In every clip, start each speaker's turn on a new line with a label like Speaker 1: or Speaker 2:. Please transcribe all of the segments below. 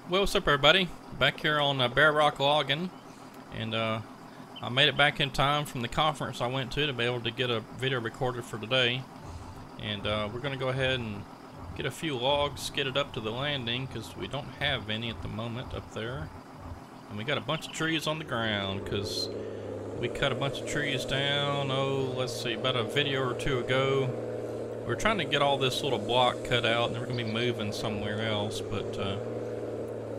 Speaker 1: Well, what's up, everybody? Back here on Bear Rock Logging, and I made it back in time from the conference I went to be able to get a video recorded for today. And we're going to go ahead and get a few logs, get it up to the landing, because we don't have any at the moment up there. And we got a bunch of trees on the ground, because we cut a bunch of trees down, let's see, about a video or two ago. We're trying to get all this little block cut out, and we're going to be moving somewhere else, but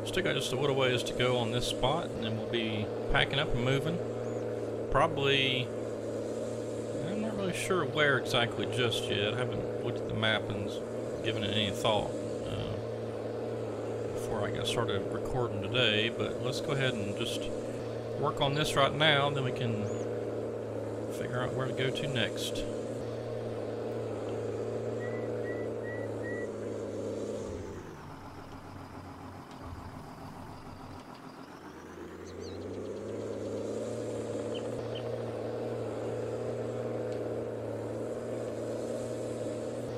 Speaker 1: still got just a little ways to go on this spot, and then we'll be packing up and moving. Probably, I'm not really sure where exactly just yet. I haven't looked at the map and given it any thought before I got started recording today, but let's go ahead and just work on this right now, then we can figure out where to go to next.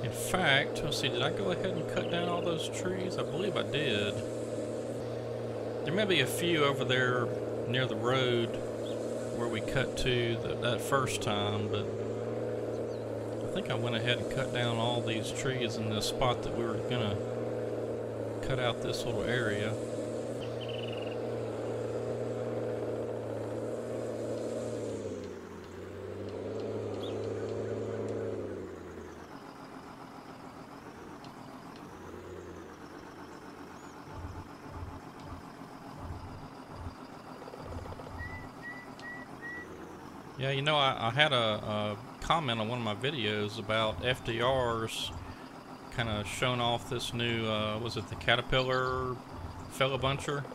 Speaker 1: In fact, let's see, did I go ahead and cut down all those trees? I believe I did. There may be a few over there near the road where we cut to that first time, but I think I went ahead and cut down all these trees in this spot that we were gonna cut out this little area. Yeah, you know, I had a comment on one of my videos about FDR's kind of showing off this new, was it the Caterpillar Felibuncher?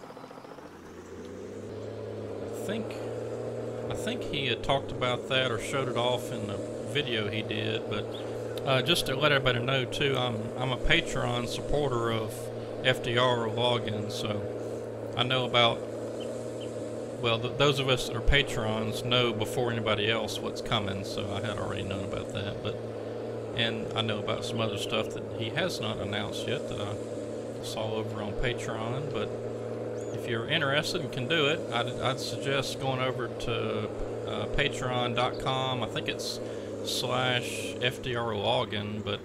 Speaker 1: I think he had talked about that or showed it off in the video he did, but just to let everybody know too, I'm a Patreon supporter of FDR Logging, so I know about, well, those of us that are patrons know before anybody else what's coming, so I had already known about that. And I know about some other stuff that he has not announced yet that I saw over on Patreon. But if you're interested and can do it, I'd suggest going over to patreon.com. I think it's /FDR Login, but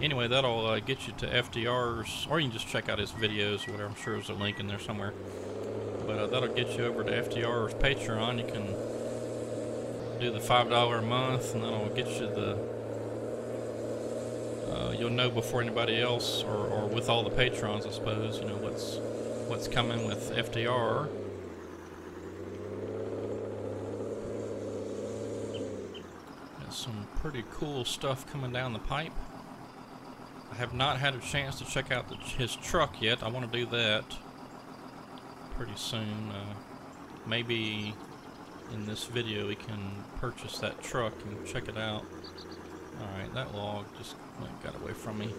Speaker 1: anyway, that'll get you to FDR's, or you can just check out his videos or whatever. I'm sure there's a link in there somewhere. But that'll get you over to FDR's Patreon. You can do the $5 a month, and that'll get you the, you'll know before anybody else, or with all the patrons, I suppose, you know, what's coming with FDR. Got some pretty cool stuff coming down the pipe. I have not had a chance to check out his truck yet. I want to do that pretty soon. Maybe in this video we can purchase that truck and check it out. Alright, that log just got away from me.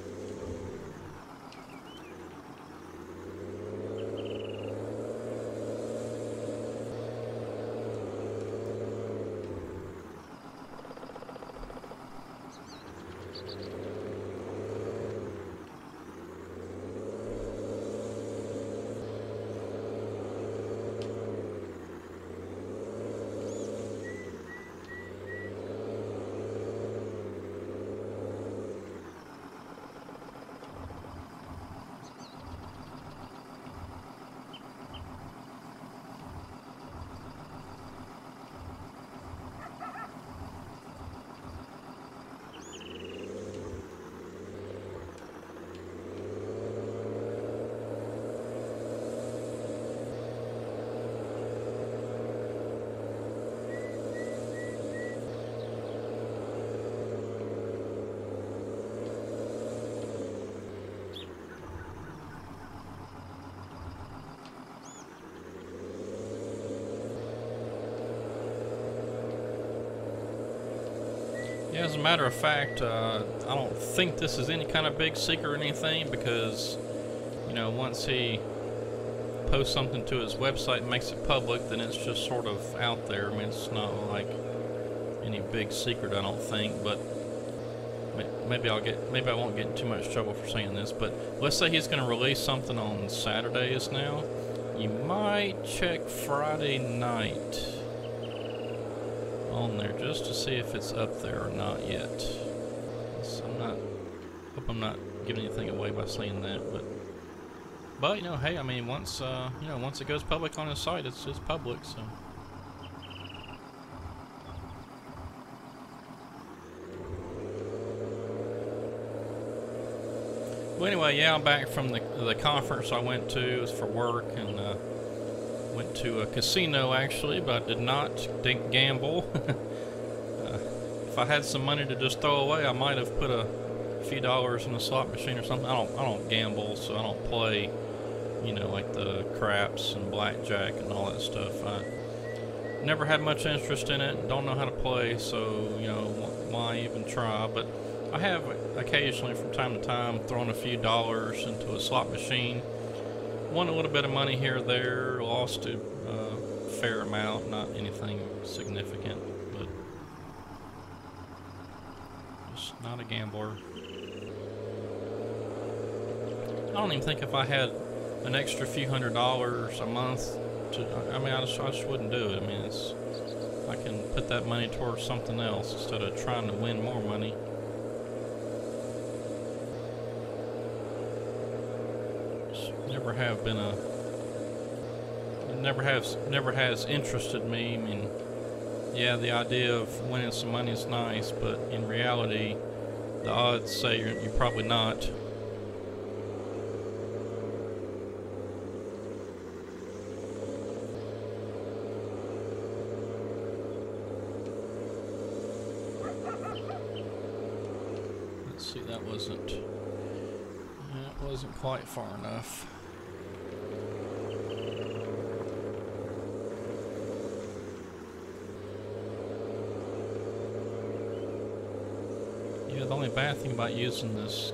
Speaker 1: Yeah, as a matter of fact, I don't think this is any kind of big secret or anything, because, you know, once he posts something to his website and makes it public, then it's just sort of out there. I mean, it's not like any big secret, I don't think, but maybe I won't get in too much trouble for saying this, but let's say he's going to release something on Saturdays now. You might check Friday night on there just to see if it's up there or not yet. So hope I'm not giving anything away by saying that, but you know, hey, I mean, once once it goes public on his site, it's just public, so. Well, anyway, yeah, I'm back from the conference I went to. It was for work, and went to a casino actually, but I did not gamble. If I had some money to just throw away, I might have put a few dollars in a slot machine or something. I don't gamble, so I don't play, you know, like the craps and blackjack and all that stuff. I never had much interest in it. Don't know how to play, so you know, why even try? But I have occasionally, from time to time, thrown a few dollars into a slot machine. Won a little bit of money here or there, lost a fair amount, not anything significant, but just not a gambler. I don't even think if I had an extra few $100s a month I mean, I just wouldn't do it. I mean, I can put that money towards something else instead of trying to win more money. Never have been never has interested me. I mean, yeah, the idea of winning some money is nice, but in reality, the odds say you're probably not. Let's see, that wasn't quite far enough. Yeah, the only bad thing about using this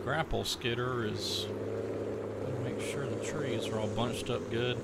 Speaker 1: grapple skidder is make sure the trees are all bunched up good.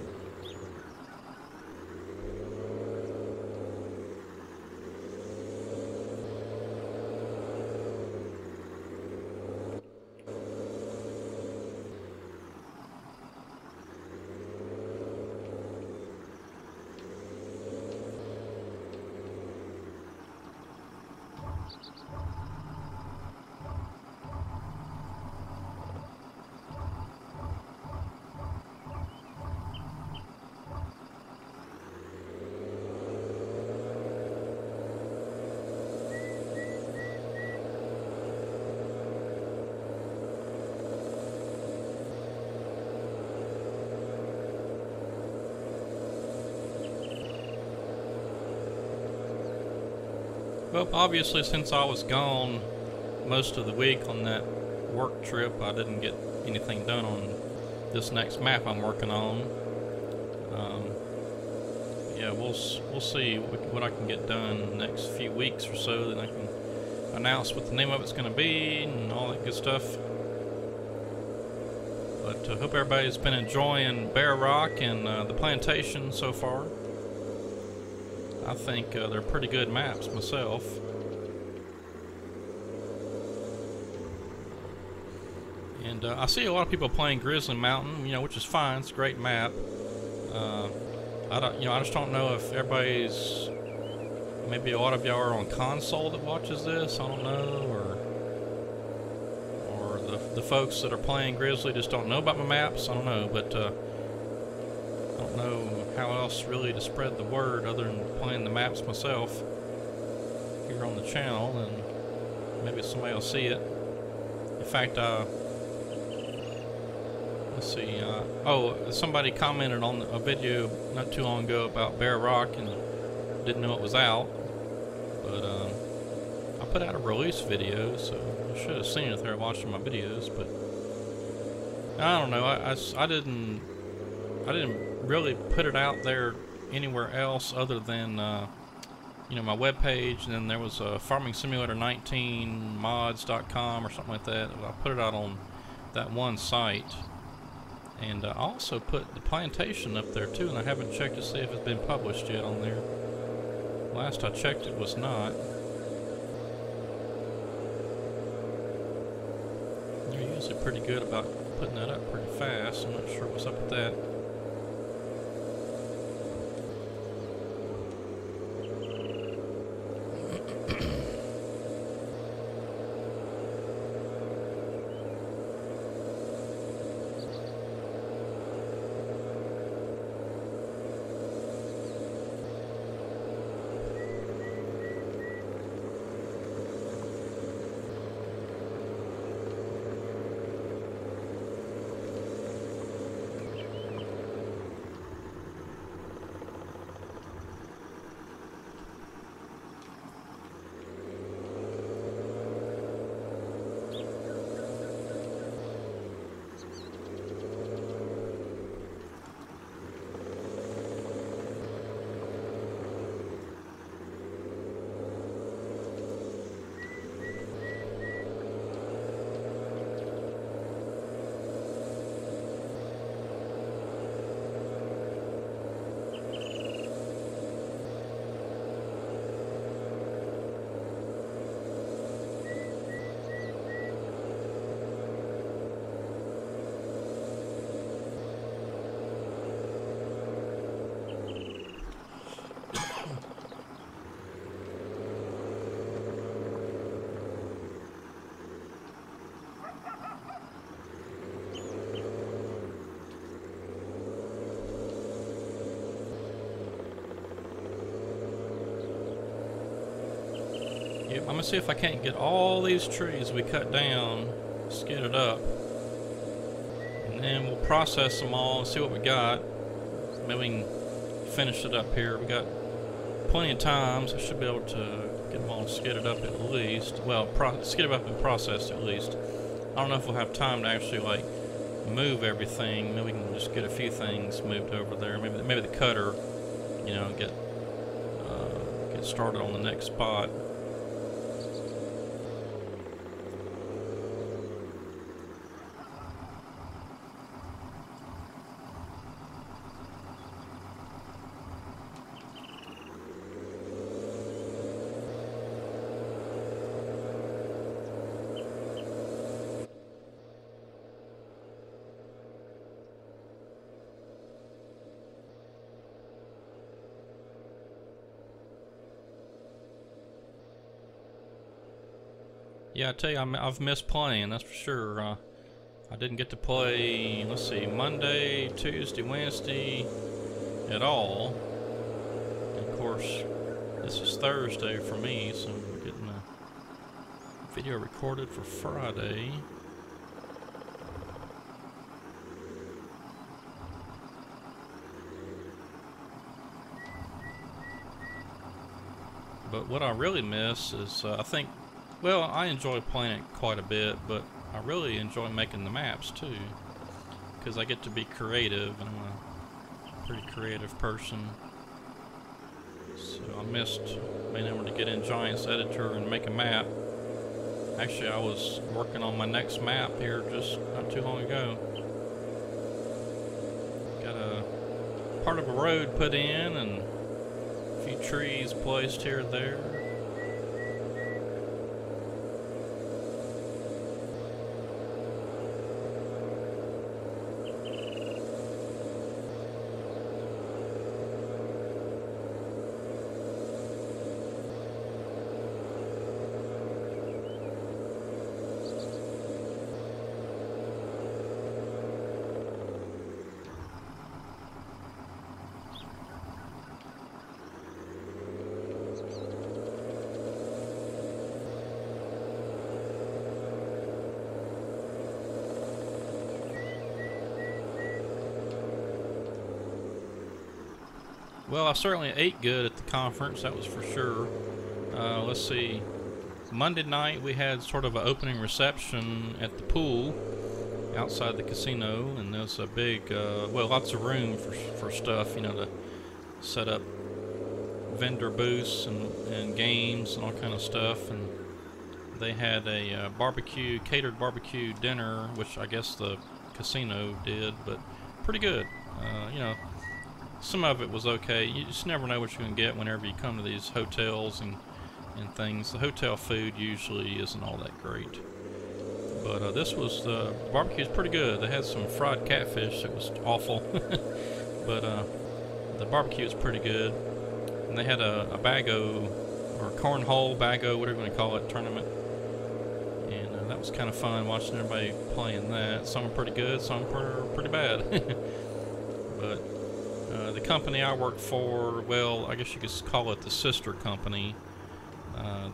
Speaker 1: Well, obviously, since I was gone most of the week on that work trip, I didn't get anything done on this next map I'm working on. Yeah, we'll see what I can get done in the next few weeks or so. Then I can announce what the name of it's going to be and all that good stuff. But I hope everybody's been enjoying Bear Rock and the plantation so far. I think they're pretty good maps myself. And I see a lot of people playing Grizzly Mountain, you know, which is fine. It's a great map. I just don't know if everybody's, maybe a lot of y'all are on console that watches this. I don't know, or the folks that are playing Grizzly just don't know about my maps. I don't know, but I don't know how else really to spread the word other than playing the maps myself here on the channel, and maybe somebody will see it. In fact, let's see, somebody commented on a video not too long ago about Bear Rock and didn't know it was out, but I put out a release video, so you should have seen it if they were watching my videos. But I don't know, I didn't really put it out there anywhere else other than you know, my webpage, and then there was a Farming Simulator 19 mods.com or something like that. I put it out on that one site, and I also put the plantation up there too, and I haven't checked to see if it's been published yet on there. Last I checked, it was not. usually pretty good about putting that up pretty fast. I'm not sure what's up with that. Yep, I'm gonna see if I can't get all these trees we cut down skidded up, and then we'll process them all and see what we got. Maybe we can finish it up here. We got plenty of time, so I should be able to get them all skidded up at least. Well, skidded up and processed at least. I don't know if we'll have time to actually like move everything. Maybe we can just get a few things moved over there. Maybe the cutter, you know, get started on the next spot. Yeah, I tell you, I've missed playing, that's for sure. I didn't get to play, let's see, Monday, Tuesday, Wednesday at all. And of course, this is Thursday for me, so we're getting a video recorded for Friday. But what I really miss is, I think, well, I enjoy playing it quite a bit, but I really enjoy making the maps too, because I get to be creative, and I'm a pretty creative person. So I missed being able to get in Giants Editor and make a map. Actually, I was working on my next map here just not too long ago. Got a part of a road put in and a few trees placed here and there. Well, I certainly ate good at the conference, that was for sure. Let's see. Monday night we had sort of an opening reception at the pool outside the casino, and there's a big, well, lots of room for stuff, you know, to set up vendor booths and games and all kind of stuff. And they had a catered barbecue dinner, which I guess the casino did, but pretty good. You know, some of it was okay. You just never know what you're going to get whenever you come to these hotels and things. The hotel food usually isn't all that great. But this was the barbecue's pretty good. They had some fried catfish that was awful, but the barbecue was pretty good. And they had a bago or cornhole bago, whatever you want to call it, tournament. And that was kind of fun watching everybody playing that. Some were pretty good, some were pretty bad. But the company I worked for, well, I guess you could call it the sister company.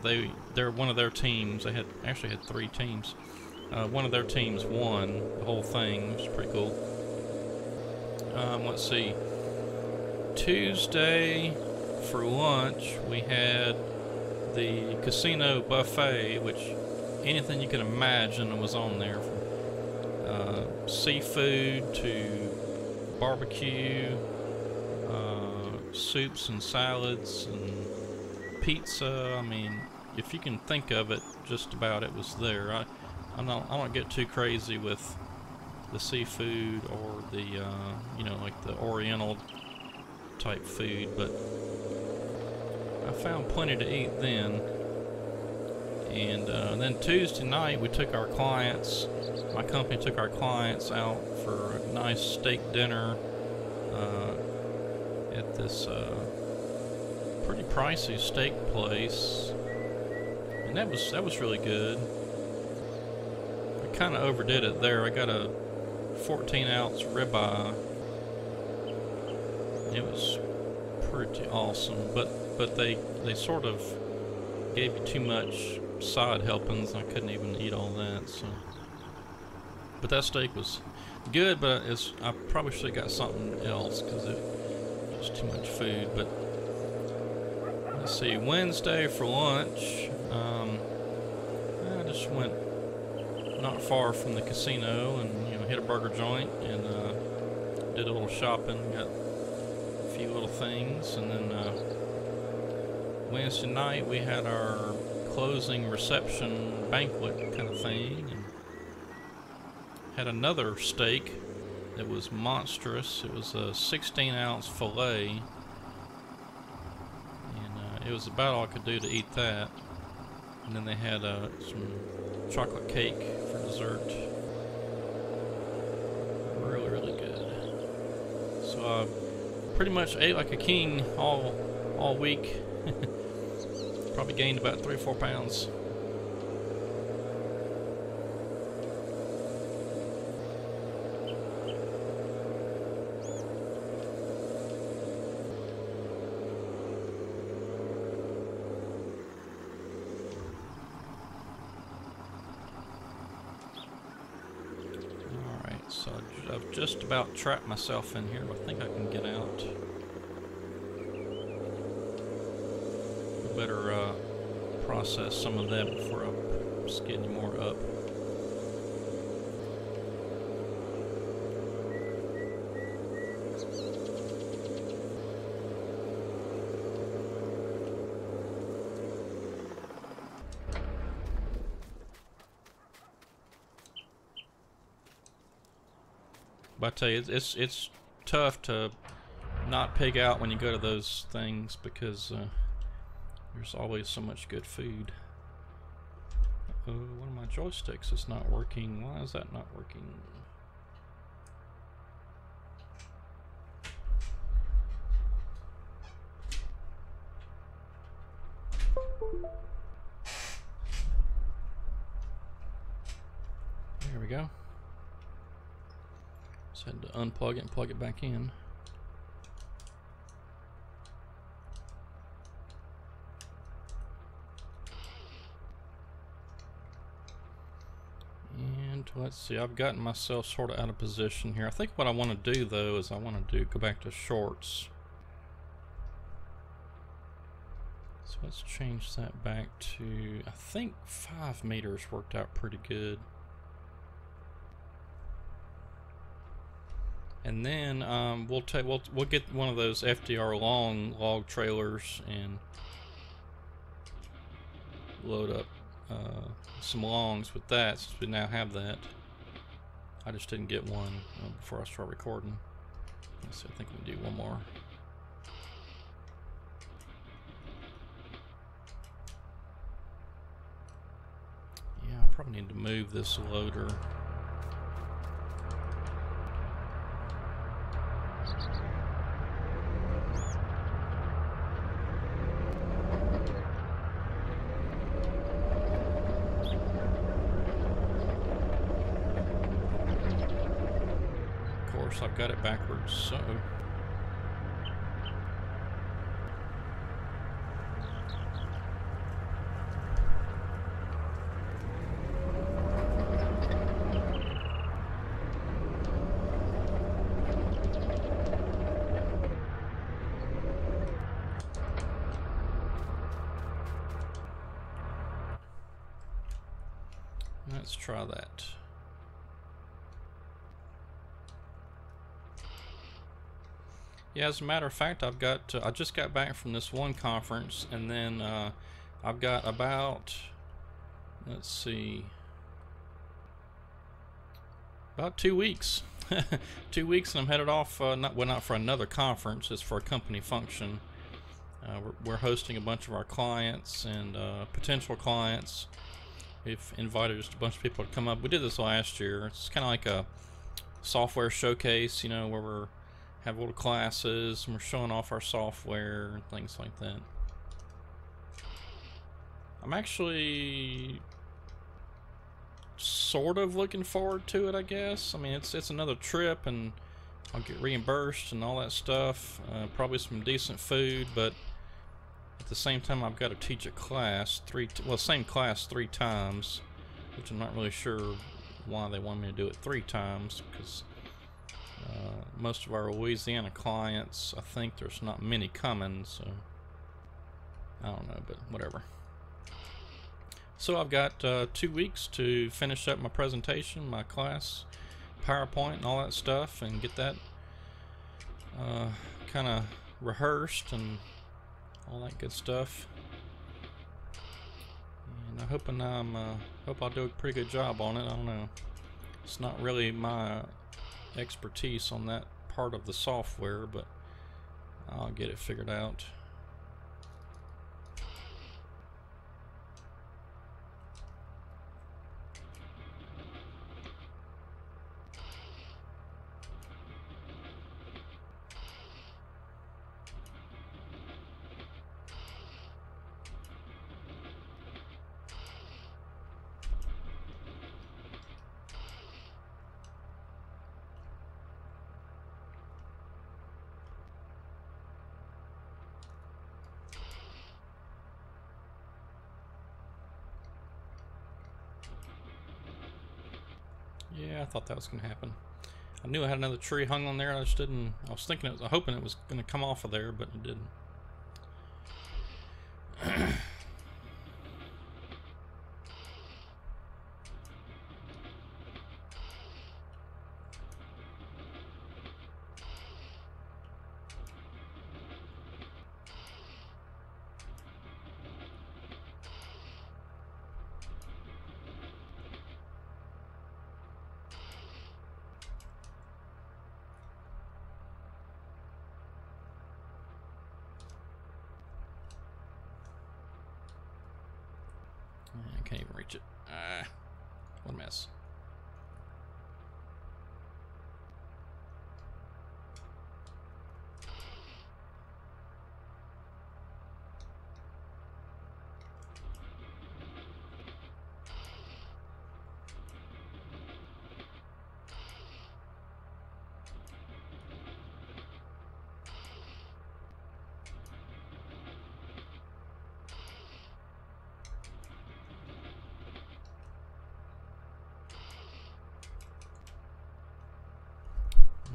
Speaker 1: They're one of their teams. They actually had 3 teams. One of their teams won the whole thing, which is pretty cool. Let's see. Tuesday for lunch we had the casino buffet, which anything you can imagine was on there, from seafood to barbecue, soups and salads and pizza. I mean, if you can think of it, just about it was there. I don't get too crazy with the seafood or the you know, like the Oriental type food, but I found plenty to eat then. And then Tuesday night we took our clients, my company took our clients out for a nice steak dinner at this pretty pricey steak place, and that was really good. I kind of overdid it there. I got a 14-ounce ribeye. It was pretty awesome, but they sort of gave you too much side helpings. I couldn't even eat all that. So, but that steak was good. But I probably should have got something else because it was too much food. But let's see. Wednesday for lunch, I just went not far from the casino and, you know, hit a burger joint and did a little shopping. Got a few little things, and then Wednesday night we had our closing reception banquet kind of thing, and had another steak that was monstrous. It was a 16-ounce filet, and it was about all I could do to eat that. And then they had some chocolate cake for dessert. Really, really good. So I pretty much ate like a king all week. Probably gained about 3 or 4 pounds. Alright, so I've just about trapped myself in here, but I think I can get out. Better process some of that before I just get any more up. But I tell you, it's tough to not pig out when you go to those things because there's always so much good food. One of my joysticks is not working. Why is that not working? There we go. Just had to unplug it and plug it back in. Let's see, I've gotten myself sort of out of position here. I think what I want to do though is I want to go back to shorts. So let's change that back to, I think 5 meters worked out pretty good. And then we'll get one of those FDR long log trailers and load up some longs with that, since we now have that. I just didn't get one before I start recording. Let's see, I think we can do one more. Yeah, Probably need to move this loader. Of course, I've got it backwards, so... Let's try that. Yeah, as a matter of fact, I've got I just got back from this one conference, and then I've got about, let's see, about 2 weeks. 2 weeks, and I'm headed off. Not for another conference. It's for a company function. We're hosting a bunch of our clients and potential clients. We've invited just a bunch of people to come up. We did this last year. It's kind of like a software showcase, you know, where we're have little classes and we're showing off our software and things like that. I'm actually sort of looking forward to it, I guess. I mean, it's another trip, and I'll get reimbursed and all that stuff. Probably some decent food, but at the same time, I've got to teach a class same class 3 times, which I'm not really sure why they want me to do it 3 times, because most of our Louisiana clients, I think there's not many coming, so I don't know, but whatever. So I've got 2 weeks to finish up my presentation, my class, PowerPoint, and all that stuff, and get that kind of rehearsed and all that good stuff. And I'm hoping hope I'll do a pretty good job on it. I don't know. It's not really my expertise on that part of the software, but I'll get it figured out. Yeah, I thought that was going to happen. I knew I had another tree hung on there. I just didn't. I was thinking, hoping it was going to come off of there, but it didn't. I can't even reach it. What a mess.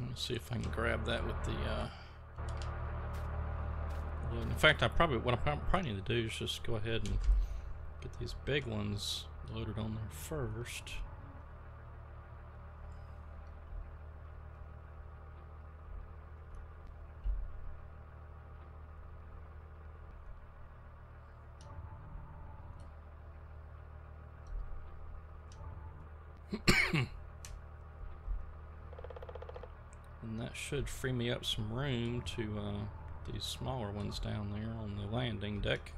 Speaker 1: Let's see if I can grab that with the in fact, what I probably need to do is just go ahead and get these big ones loaded on there first. And that should free me up some room to these smaller ones down there on the landing deck.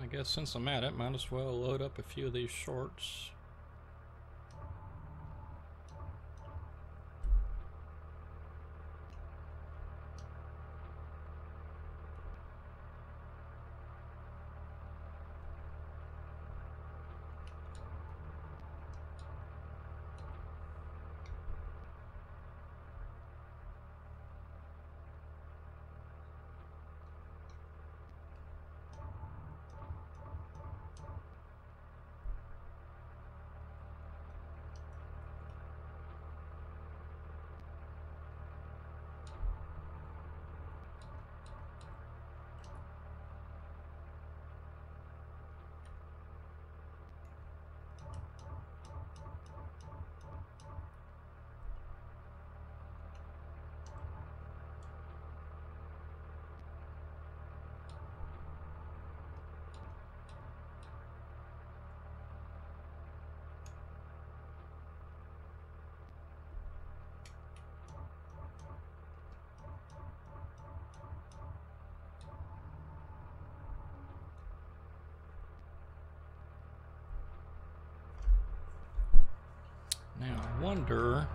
Speaker 1: I guess since I'm at it, might as well load up a few of these shorts. Now I wonder.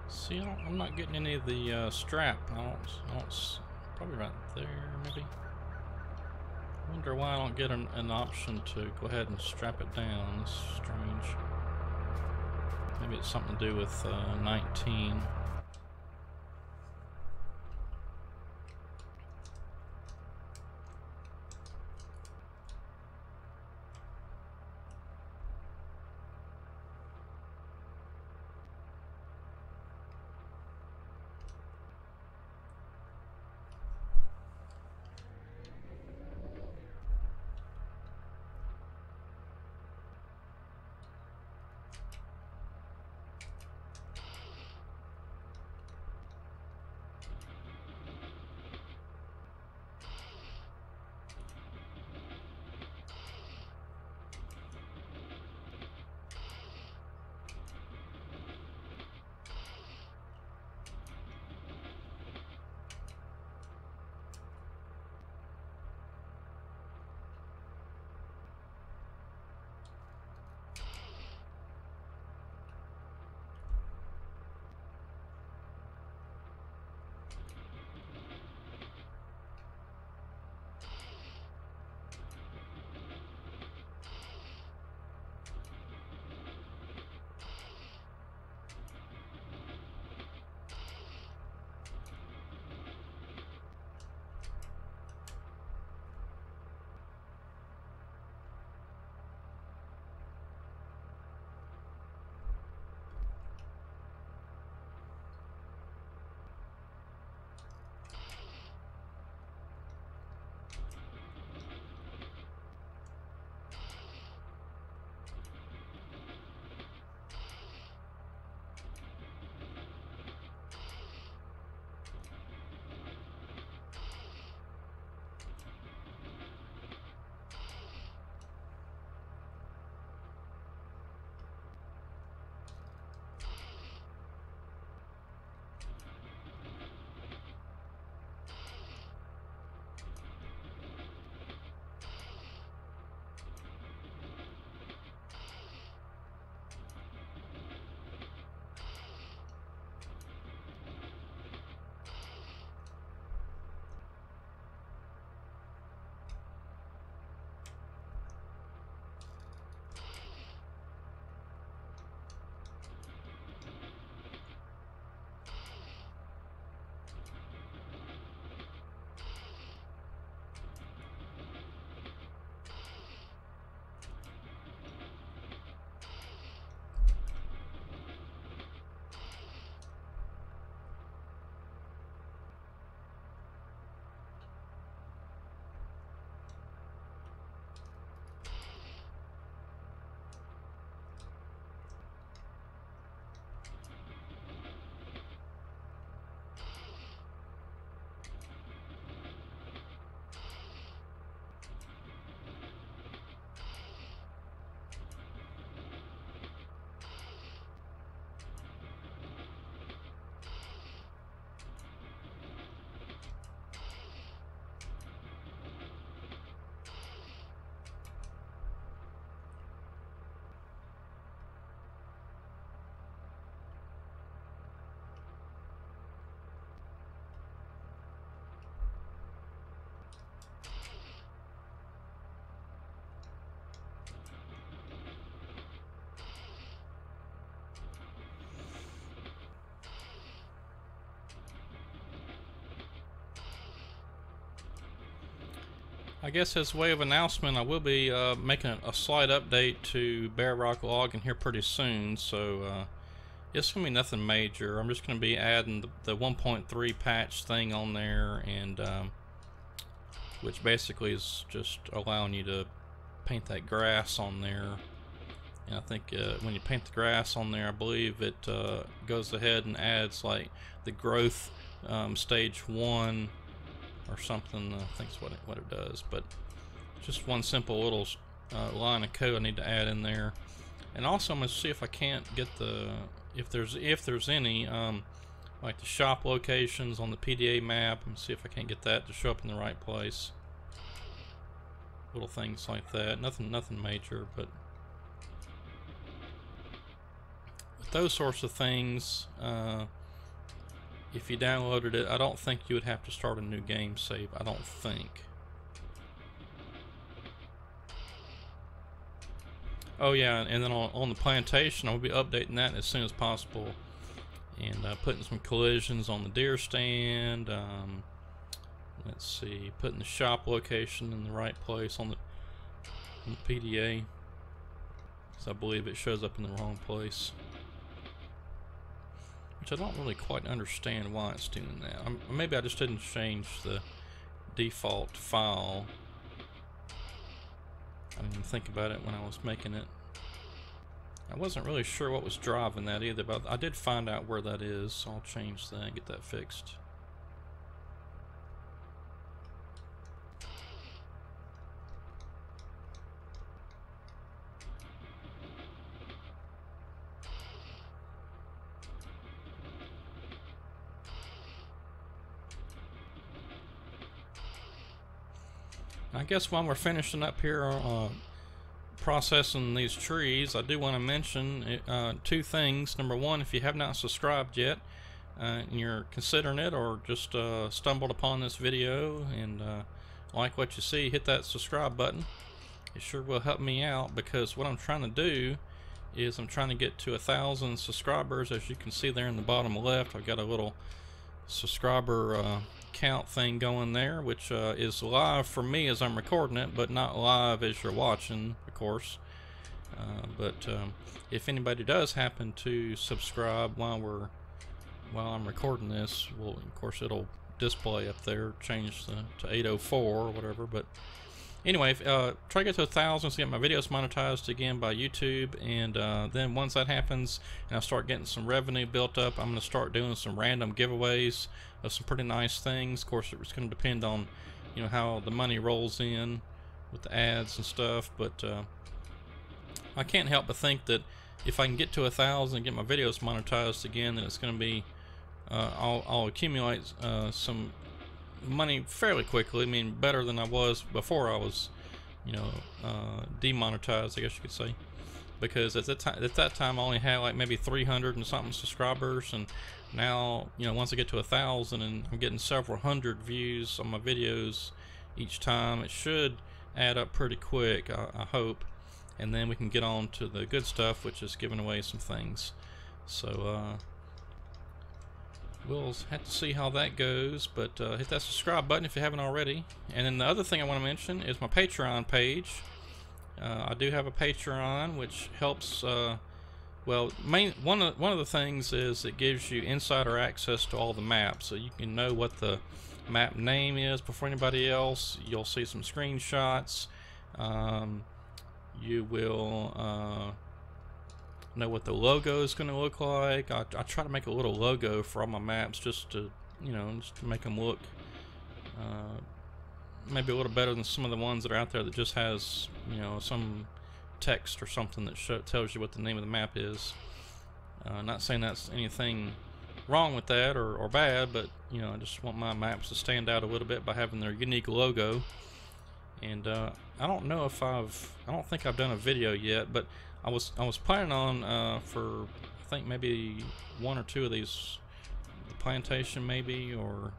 Speaker 1: See, I'm not getting any of the strap. I don't. Probably right there, maybe. I wonder why I don't get an option to go ahead and strap it down. That's strange. Maybe it's something to do with 19. I guess as a way of announcement, I will be making a slight update to Bear Rock Logging here pretty soon, so it's going to be nothing major. I'm just going to be adding the 1.3 patch thing on there, and which basically is just allowing you to paint that grass on there. And I think when you paint the grass on there, I believe it goes ahead and adds like the growth stage 1 or something. I think is what it does. But just one simple little line of code I need to add in there. And also I'm going to see if I can't get the if there's any like the shop locations on the PDA map, and see if I can't get that to show up in the right place. Little things like that. Nothing major, but those sorts of things, if you downloaded it, I don't think you would have to start a new game save. I don't think. Oh yeah, and then on the plantation, I'll be updating that as soon as possible, and putting some collisions on the deer stand. Let's see, putting the shop location in the right place on the PDA, because I believe it shows up in the wrong place. Which I don't really quite understand why it's doing that. Maybe I just didn't change the default file. I didn't even think about it when I was making it. I wasn't really sure what was driving that either, but I did find out where that is, so I'll change that and get that fixed. I guess while we're finishing up here processing these trees, I do want to mention two things. Number one, if you have not subscribed yet and you're considering it, or just stumbled upon this video and like what you see, hit that subscribe button. It sure will help me out, because what I'm trying to do is I'm trying to get to 1,000 subscribers. As you can see there in the bottom left, I've got a little subscriber count thing going there, which is live for me as I'm recording it, but not live as you're watching, of course. But if anybody does happen to subscribe while I'm recording this, well, of course it'll display up there, change to 804 or whatever. But anyway, try to get to 1,000 to get my videos monetized again by YouTube, and then once that happens and I start getting some revenue built up, I'm going to start doing some random giveaways of some pretty nice things. Of course, it's going to depend on, you know, how the money rolls in with the ads and stuff, but I can't help but think that if I can get to 1,000 and get my videos monetized again, then it's going to be I'll accumulate some money fairly quickly. I mean, better than I was before I was, you know, demonetized, I guess you could say, because at that time I only had like maybe 300 and something subscribers, and now, you know, once I get to 1,000 and I'm getting several hundred views on my videos each time, it should add up pretty quick, I hope, and then we can get on to the good stuff, which is giving away some things. So we'll have to see how that goes, but hit that subscribe button if you haven't already. And then the other thing I want to mention is my Patreon page. I do have a Patreon, which helps. Well, one of the things is it gives you insider access to all the maps, so you can know what the map name is before anybody else. You'll see some screenshots. You will know what the logo is going to look like. I try to make a little logo for all my maps, just to, you know, just to make them look maybe a little better than some of the ones that are out there that just has, you know, some text or something that tells you what the name of the map is. Not saying that's anything wrong with that or bad, but, you know, I just want my maps to stand out a little bit by having their unique logo. And I don't know if I don't think I've done a video yet, but I was planning on for, I think, maybe one or two of these, the plantation maybe, or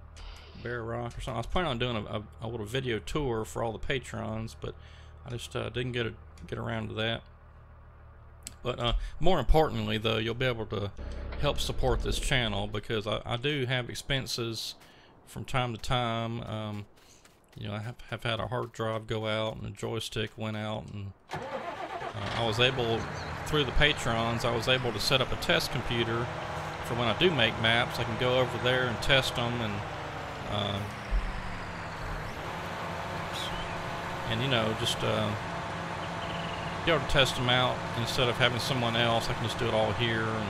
Speaker 1: Bear Rock or something. I was planning on doing a little video tour for all the patrons, but I just didn't get around to that. But more importantly, though, you'll be able to help support this channel, because I do have expenses from time to time. You know, I have had a hard drive go out and a joystick went out, and I was able, through the patrons, I was able to set up a test computer for when I do make maps. I can go over there and test them, and you know, just be able to test them out instead of having someone else. I can just do it all here, and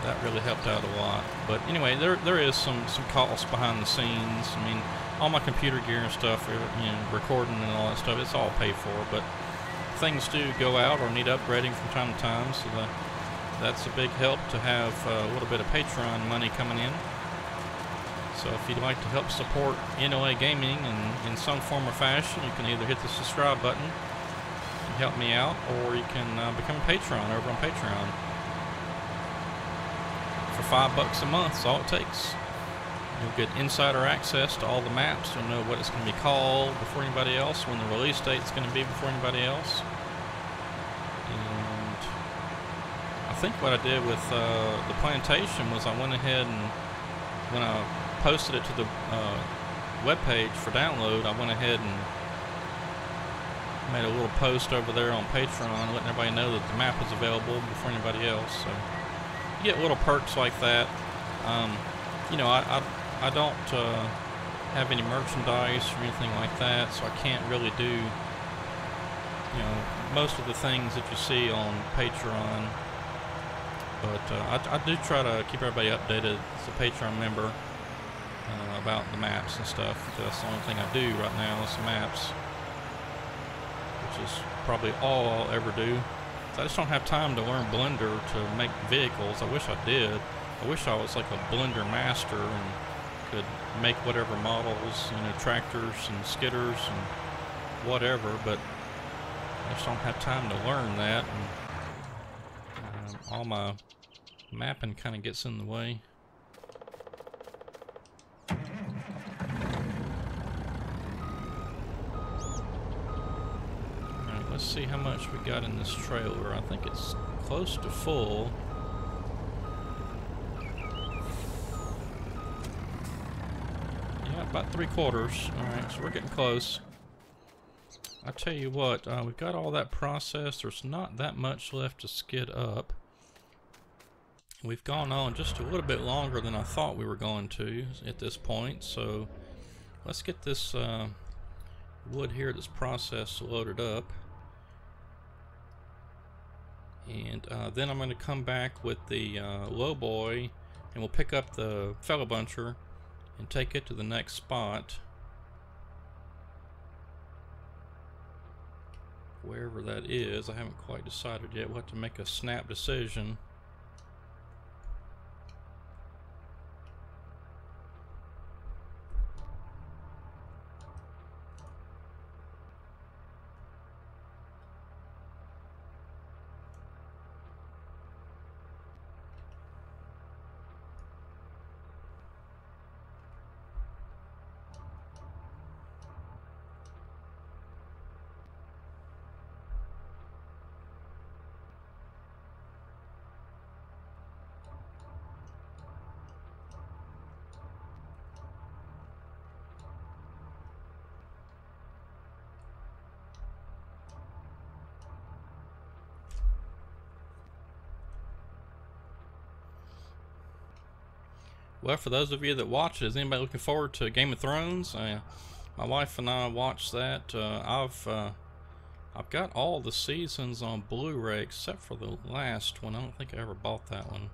Speaker 1: that really helped out a lot. But anyway, there is some cost behind the scenes. I mean, all my computer gear and stuff, you know, recording and all that stuff, it's all paid for. But things do go out or need upgrading from time to time, so that's a big help to have a little bit of Patreon money coming in. So if you'd like to help support NOA Gaming in some form or fashion, you can either hit the subscribe button and help me out, or you can become a patron over on Patreon. For $5 a month is all it takes. You'll get insider access to all the maps. You'll know what it's going to be called before anybody else, when the release date is going to be before anybody else. And I think what I did with the plantation was I went ahead and when I posted it to the webpage for download, I went ahead and made a little post over there on Patreon letting everybody know that the map is available before anybody else. So you get little perks like that. You know, I don't have any merchandise or anything like that, so I can't really do, you know, most of the things that you see on Patreon. But I do try to keep everybody updated as a Patreon member about the maps and stuff. That's the only thing I do right now is the maps, which is probably all I'll ever do. I just don't have time to learn Blender to make vehicles. I wish I did. I wish I was like a Blender master and could make whatever models, you know, tractors and skidders and whatever, but I just don't have time to learn that, and all my mapping kind of gets in the way. Alright, let's see how much we got in this trailer. I think it's close to full. About 3/4. Alright, so we're getting close. I tell you what, we've got all that processed. There's not that much left to skid up. We've gone on just a little bit longer than I thought we were going to at this point, so let's get this wood here, this process, loaded up. And then I'm going to come back with the lowboy, and we'll pick up the fellow buncher and take it to the next spot, wherever that is. I haven't quite decided yet. We'll have to make a snap decision. Well, for those of you that watch it, is anybody looking forward to Game of Thrones? My wife and I watched that. I've got all the seasons on Blu-ray except for the last one. I don't think I ever bought that one.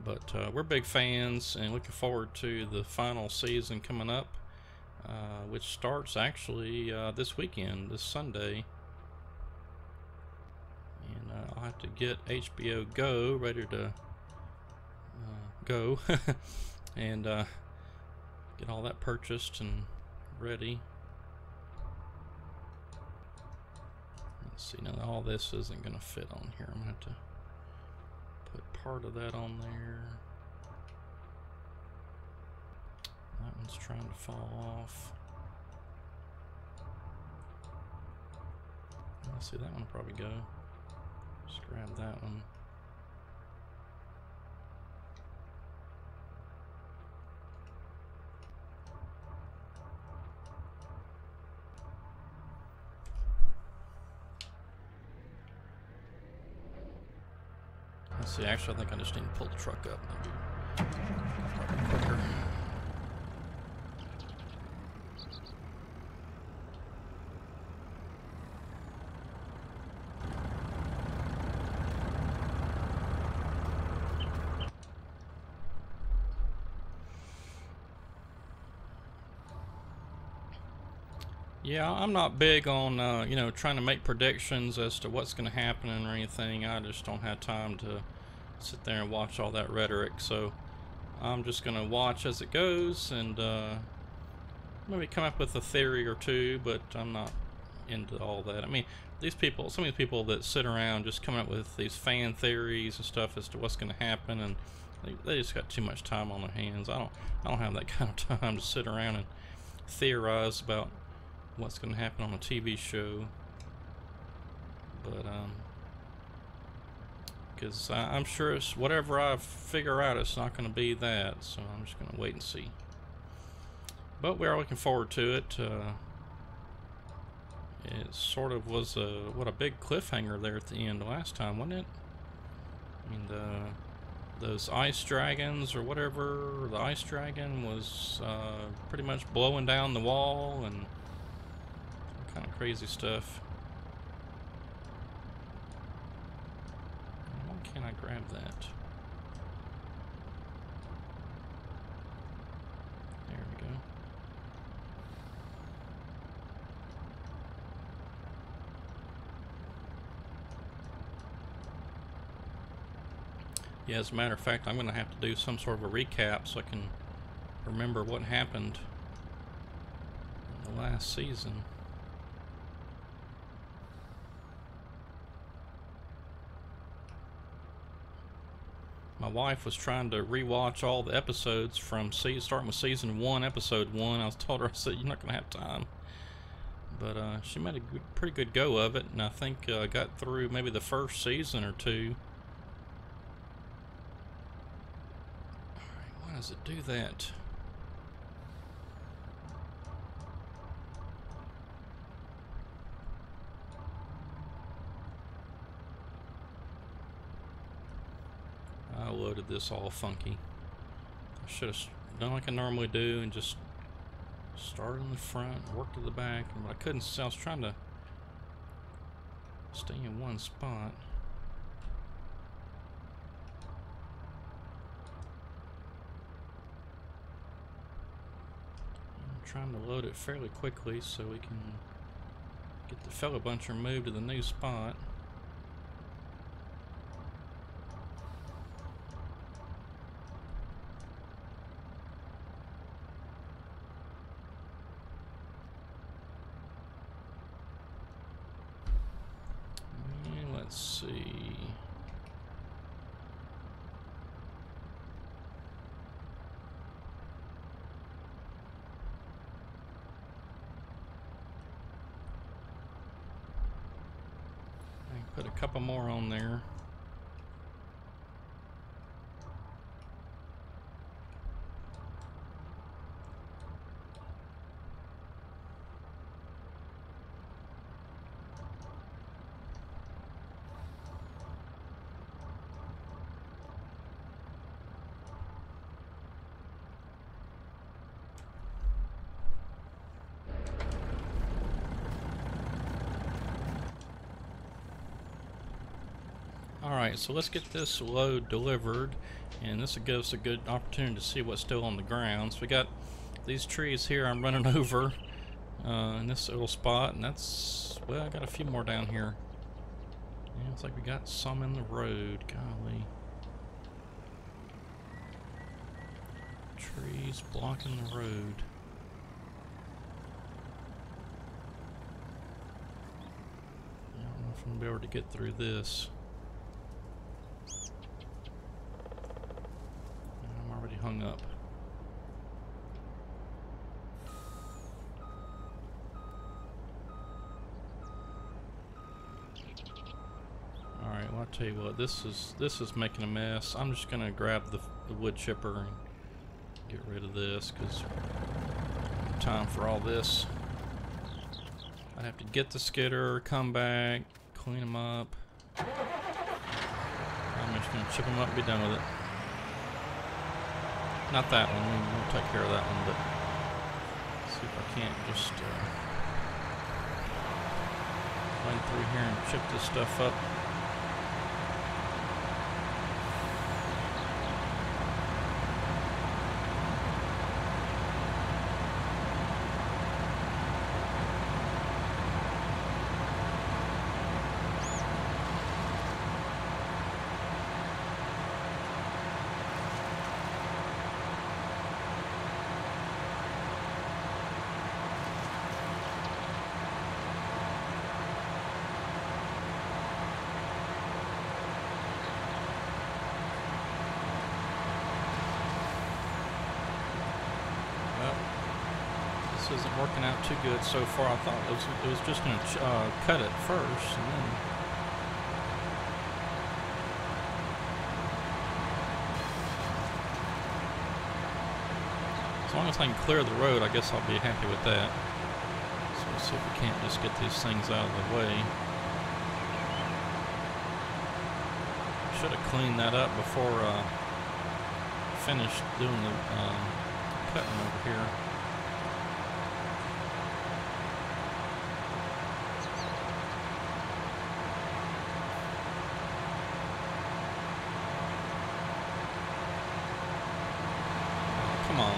Speaker 1: But we're big fans and looking forward to the final season coming up, which starts actually this weekend, this Sunday. And I'll have to get HBO Go ready to go and get all that purchased and ready. Let's see, now all this isn't going to fit on here. I'm going to have to put part of that on there. That one's trying to fall off. Let's see, that one will probably go. Just grab that one. See, actually, I think I just need to pull the truck up. That'd be quicker. Yeah, I'm not big on, you know, trying to make predictions as to what's going to happen or anything. I just don't have time to sit there and watch all that rhetoric. So I'm just going to watch as it goes and maybe come up with a theory or two, but I'm not into all that. I mean, these people, some of these people that sit around just coming up with these fan theories and stuff as to what's going to happen, and they just got too much time on their hands. I don't have that kind of time to sit around and theorize about what's going to happen on a TV show. But because I'm sure it's whatever I figure out, it's not going to be that, so I'm just going to wait and see. But we are looking forward to it. It sort of was what a big cliffhanger there at the end last time, wasn't it? I mean, those ice dragons or whatever, the ice dragon was pretty much blowing down the wall and all kind of crazy stuff. Why can't I grab that? There we go. Yeah, as a matter of fact, I'm going to have to do some sort of a recap so I can remember what happened in the last season. My wife was trying to rewatch all the episodes from starting with season 1, episode 1. I told her, I said, you're not going to have time. But she made a pretty good go of it, and I think got through maybe the first season or two. Alright, why does it do that? I loaded this all funky. I should have done like I normally do and just started in the front, worked to the back, but I couldn't. I was trying to stay in one spot. I'm trying to load it fairly quickly so we can get the fellow buncher moved to the new spot. Let's see. I can put a couple more on there. Alright, so let's get this load delivered, and this will give us a good opportunity to see what's still on the ground. So we got these trees here I'm running over in this little spot, and that's, well, I got a few more down here. Yeah, it's like we got some in the road, golly. Trees blocking the road. I don't know if I'm going to be able to get through this. Hung up. Alright, well, I'll tell you what, this is making a mess. I'm just gonna grab the wood chipper and get rid of this, because time for all this. I'd have to get the skidder, come back, clean them up. I'm I'm just going to chip them up and be done with it. Not that one, we'll take care of that one, but see if I can't just run through here and chip this stuff up. Isn't working out too good so far. I thought it was just going to cut it first, and then as long as I can clear the road, I guess I'll be happy with that. So let's see if we can't just get these things out of the way. Should have cleaned that up before I finished doing the cutting over here. Come on.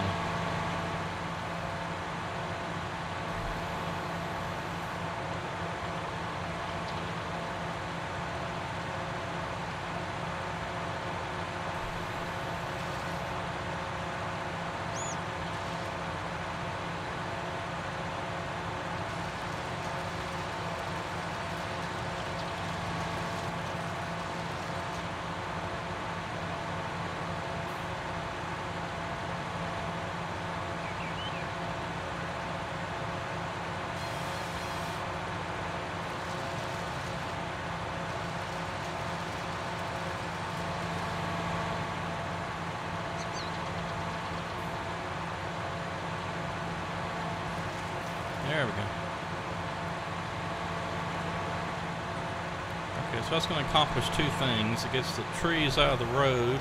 Speaker 1: There we go. Okay, so that's going to accomplish two things. It gets the trees out of the road,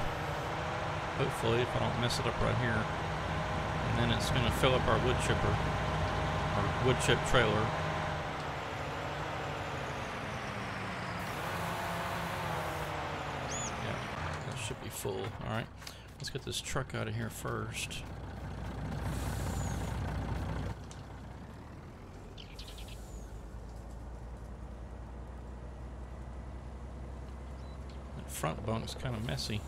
Speaker 1: hopefully, if I don't mess it up right here. And then it's going to fill up our wood chipper, our wood chip trailer. Yeah, that should be full. Alright, let's get this truck out of here first. Front bunk's kind of messy.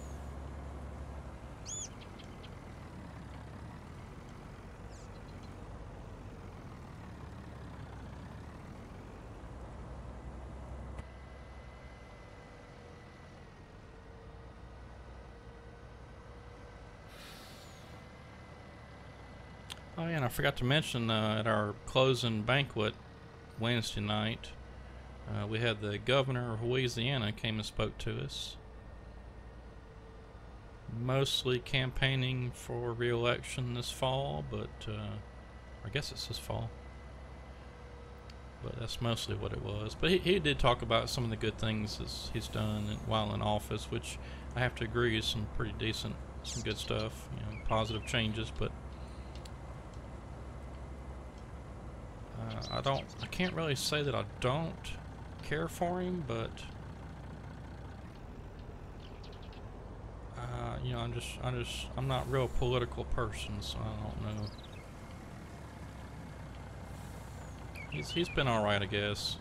Speaker 1: Oh yeah, and I forgot to mention at our closing banquet Wednesday night, we had the governor of Louisiana came and spoke to us. Mostly campaigning for re-election this fall, but I guess it's this fall. But that's mostly what it was. But he did talk about some of the good things he's done while in office, which I have to agree is some pretty decent, some good stuff. You know, positive changes. But I can't really say that I don't care for him, but you know, I'm not a real political person, so I don't know. He's been all right, I guess.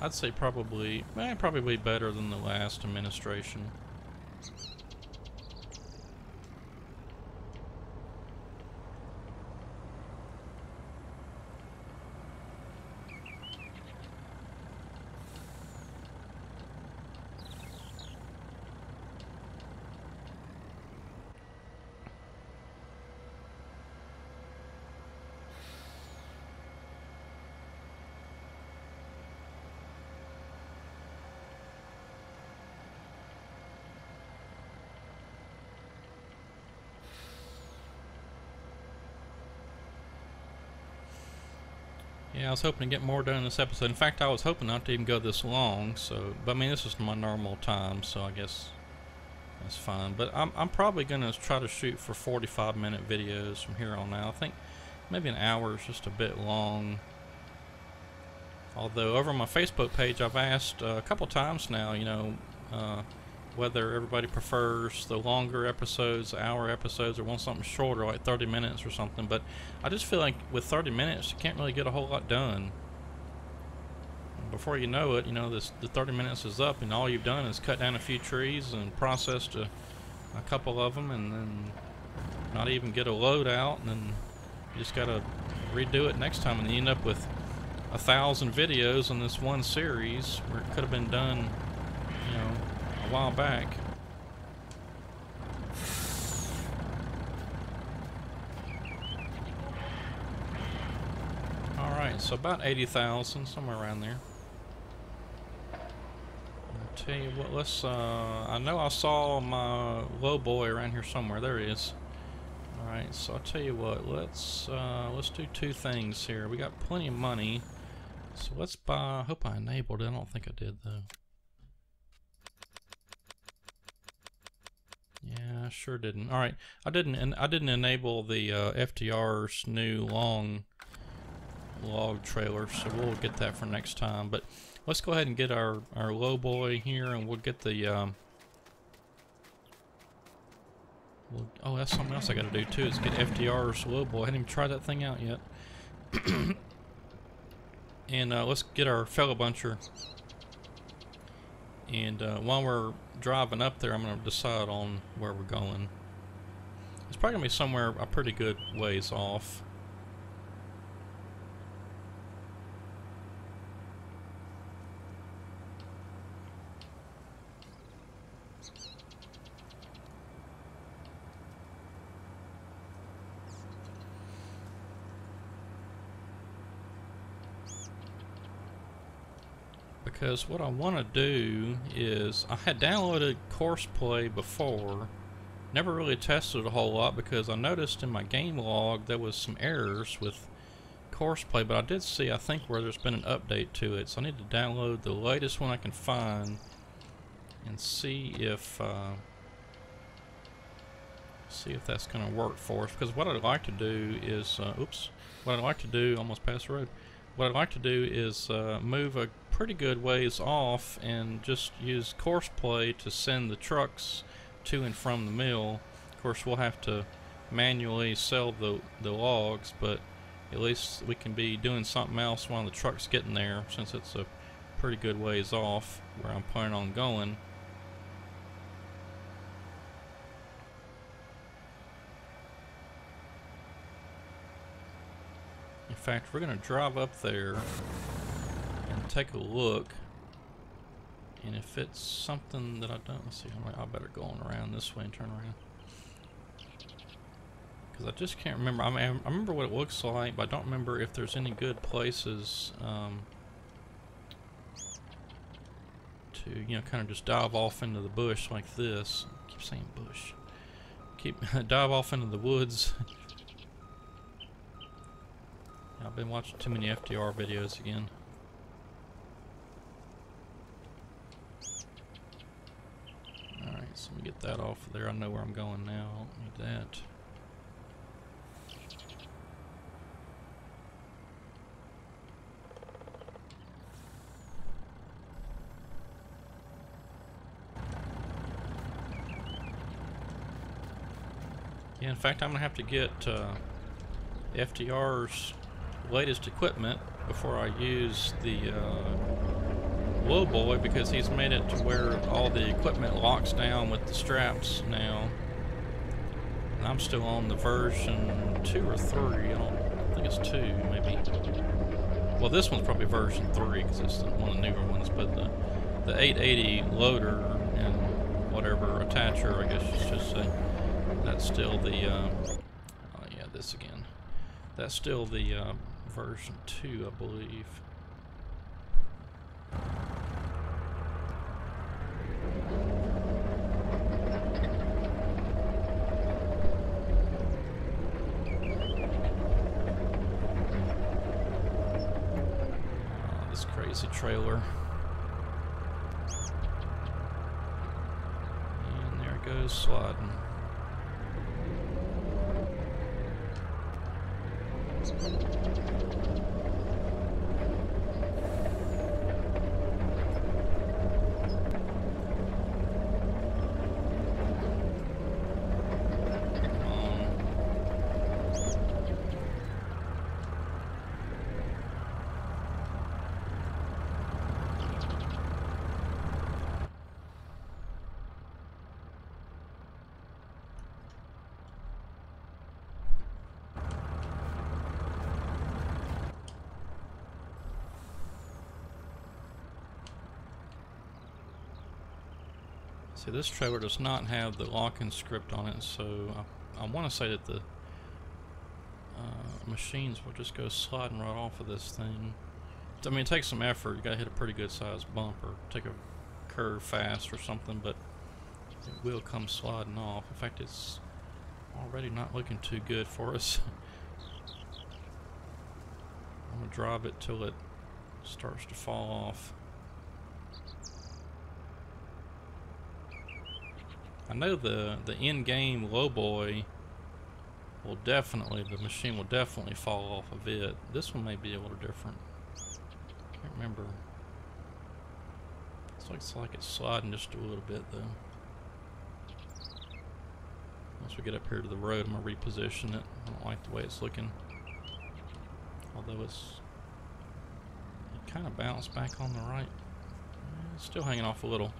Speaker 1: I'd say probably better than the last administration. Yeah, I was hoping to get more done in this episode. In fact, I was hoping not to even go this long, so, but I mean, this is my normal time, so I guess That's fine. But I'm probably gonna try to shoot for 45-minute videos from here on out. I think maybe an hour is just a bit long. Although over on my Facebook page, I've asked a couple times now, you know, whether everybody prefers the longer episodes, hour episodes, or want something shorter, like 30 minutes or something. But I just feel like with 30 minutes, you can't really get a whole lot done. Before you know it, you know, the 30 minutes is up, and all you've done is cut down a few trees and processed a couple of them, and then not even get a load out, and then you just gotta redo it next time, and you end up with 1,000 videos in this one series where it could have been done, you know, a while back. Alright, so about 80,000, somewhere around there. I'll tell you what, let's, I know I saw my low boy around here somewhere. There he is. Alright, so I'll tell you what, let's do two things here. We got plenty of money. So let's buy, I hope I enabled it. I don't think I did though. Yeah, I sure didn't. All right, I didn't enable the FDR's new long log trailer, so we'll get that for next time. But let's go ahead and get our low boy here, and we'll get the. Oh, that's something else I got to do too. Is get FDR's low boy. I hadn't even tried that thing out yet. And let's get our fellow buncher. And while we're driving up there, I'm going to decide on where we're going. It's probably going to be somewhere a pretty good ways off. Because what I want to do is, I had downloaded Courseplay before, never really tested it a whole lot because I noticed in my game log there was some errors with Courseplay, but I did see, I think, where there's been an update to it, so I need to download the latest one I can find and see if that's going to work for us. Because what I'd like to do is, what I'd like to do, almost past the road, what I'd like to do is move a pretty good ways off and just use Courseplay to send the trucks to and from the mill. Of course, we'll have to manually sell the logs, but at least we can be doing something else while the truck's getting there, since it's a pretty good ways off where I'm planning on going. In fact, we're going to drive up there and take a look, and if it's something that I don't, let's see, I better go on around this way and turn around, because I just can't remember. I mean, I remember what it looks like, but I don't remember if there's any good places to, you know, kind of just dive off into the bush like this. I keep saying bush. Dive off into the woods. I've been watching too many FDR videos again. Alright, so let me get that off of there. I know where I'm going now. I don't need that. Yeah, in fact, I'm going to have to get FDR's latest equipment before I use the low boy, because he's made it to where all the equipment locks down with the straps now, and I'm still on the version 2 or 3. I think it's 2 maybe. Well, this one's probably version 3 because it's one of the newer ones, but the 880 loader and whatever attacher, I guess you should say, that's still the oh yeah, this again, that's still the version 2, I believe. This crazy trailer. And there goes sliding. See, this trailer does not have the lock-in script on it, so I want to say that the machines will just go sliding right off of this thing. I mean, it takes some effort. You gotta hit a pretty good sized bump or take a curve fast or something, but it will come sliding off. In fact, it's already not looking too good for us. I'm gonna drive it till it starts to fall off. I know the in-game lowboy will definitely, the machine will definitely fall off of it. This one may be a little different. Can't remember. Looks like it's sliding just a little bit though. Once we get up here to the road, I'm gonna reposition it. I don't like the way it's looking. Although it kind of bounced back on the right. It's still hanging off a little.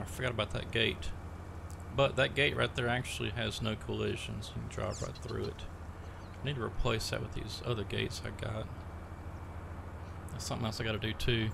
Speaker 1: I forgot about that gate. But that gate right there actually has no collisions. You can drive right through it. I need to replace that with these other gates I got. That's something else I gotta do too.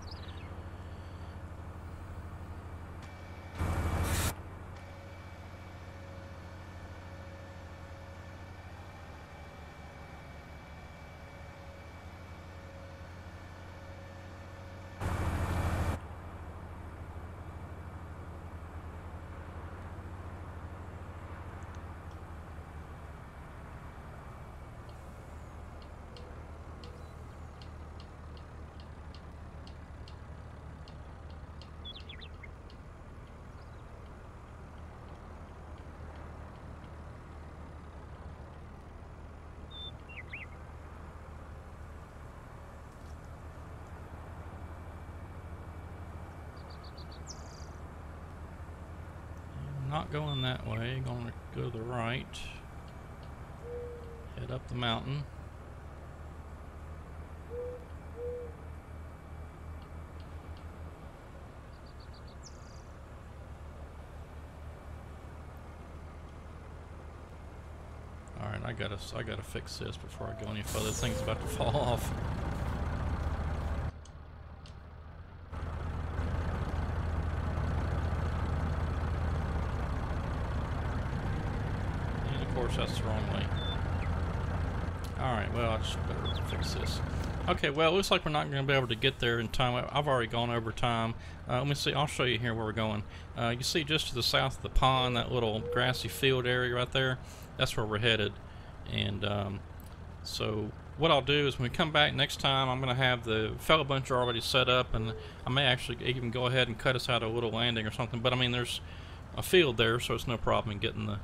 Speaker 1: Not going that way, going to go to the right, head up the mountain. All right, I gotta fix this before I go any further. This thing's about to fall off. Of course, that's the wrong way. Alright, well, I just better fix this. Okay, well, it looks like we're not going to be able to get there in time. I've already gone over time. Let me see, I'll show you here where we're going. You see just to the south of the pond, that little grassy field area right there? That's where we're headed. And so what I'll do is when we come back next time, I'm going to have the fellow buncher already set up, and I may actually even go ahead and cut us out a little landing or something. But I mean, there's a field there, so it's no problem in getting the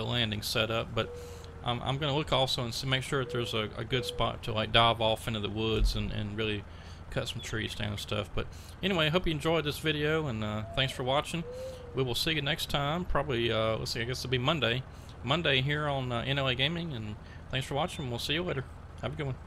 Speaker 1: landing set up. But I'm going to look also and make sure that there's a good spot to like dive off into the woods and really cut some trees down and stuff. But anyway, I hope you enjoyed this video, and thanks for watching. We will see you next time, probably let's see, I guess it'll be Monday here on NLA Gaming, and thanks for watching. We'll see you later. Have a good one.